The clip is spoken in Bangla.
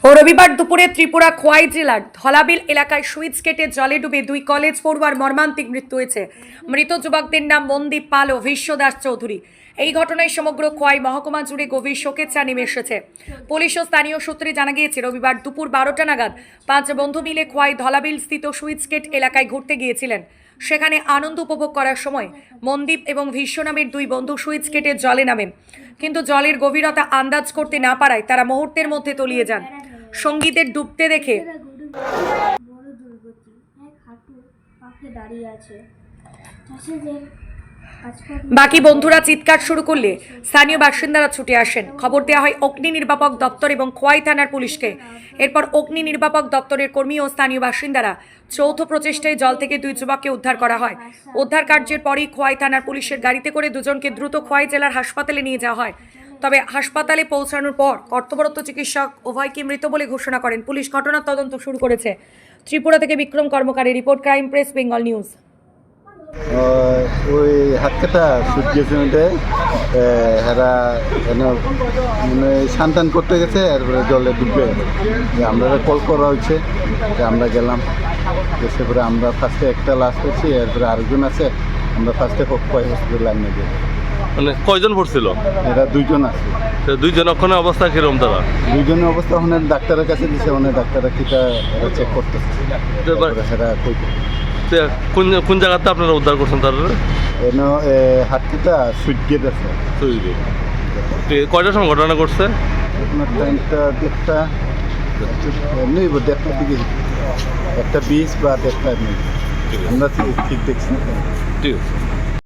ও রবিবার দুপুরে ত্রিপুরা খোয়াই জেলার ধলাবিল এলাকায় সুইচ কেটে জলে ডুবে দুই কলেজ পড়ুয়ার মর্মান্তিক মৃত্যু হয়েছে। মৃত যুবকদের নাম মনদীপ পাল ও ভীষ্মদাস চৌধুরী। এই ঘটনায় সমগ্র খোয়াই মহকুমা জুড়ে গভীর শোকের ছায়া নেমে এসেছে। পুলিশ ও স্থানীয় সূত্রে জানা গিয়েছে, রবিবার দুপুর 12টা নাগাদ 5 বন্ধু মিলে খোয়াই ধলাবিল স্থিত সুইচ গেট এলাকায় ঘুরতে গিয়েছিলেন। সেখানে আনন্দ উপভোগ করার সময় মনদীপ এবং ভীষ্ম নামের দুই বন্ধু সুইচ গেটে জলে নামেন, কিন্তু জলের গভীরতা আন্দাজ করতে না পারায় তারা মুহূর্তের মধ্যে তলিয়ে যান। সঙ্গীতের ডুবতে দেখে বড় দুর্গতি এক হাঁটু পাখে দাঁড়িয়ে আছে চাষিদের বাকি বন্ধুরা চিৎকার শুরু করলে স্থানীয় বাসিন্দারা ছুটে আসেন। খবর দেওয়া হয় অগ্নি নির্বাপক দপ্তর এবং খোয়াই থানার পুলিশকে। এরপর অগ্নি নির্বাপক দপ্তরের কর্মী ও স্থানীয় বাসিন্দারা যৌথ প্রচেষ্টায় জল থেকে দুই যুবককে উদ্ধার করা হয়। উদ্ধার কার্যের পরই খোয়াই থানার পুলিশের গাড়িতে করে দুজনকে দ্রুত খোয়াই জেলার হাসপাতালে নিয়ে যাওয়া হয়। তবে হাসপাতালে পৌঁছানোর পর কর্তব্যরত চিকিৎসক উভয়কে মৃত বলে ঘোষণা করেন। পুলিশ ঘটনার তদন্ত শুরু করেছে। ত্রিপুরা থেকে বিক্রম কর্মকারের report, crime press Bengal news. ওই হাতটা সুট গেছে মধ্যে হেরা মানে সান্তান করতে গেছে, এরপরে জলে ডুবে আমরা কল করা হয়েছে, আমরা গেলাম। এসে পরে আমরা ফার্স্টে একটা লাশ পেয়েছি, এরপরে আরেকজন আছে, আমরা ফার্স্টে হসপিটাল আনিয়ে দিই। মানে কয়জন পড়ছিল? এরা দুইজন আছে। দুইজন ওখানে অবস্থা কিরকম? তারা দুইজনের অবস্থা ওখানে ডাক্তারের কাছে দিছে, ওখানে ডাক্তাররা কিটা এরা চেক করতেছে। এরা কই কোন কোন জায়গাতে আপনারা উদ্ধার করছেন তারা? এন হাতটা সুইট গেট আছে। কয়টার সময় ঘটনা ঘটছে? আপনার টাইমটা দেড়টা নেই, দেড়টার দিকে, 1:20 বা 1:30 আমরা ঠিক দেখছি। ঠিক আছে।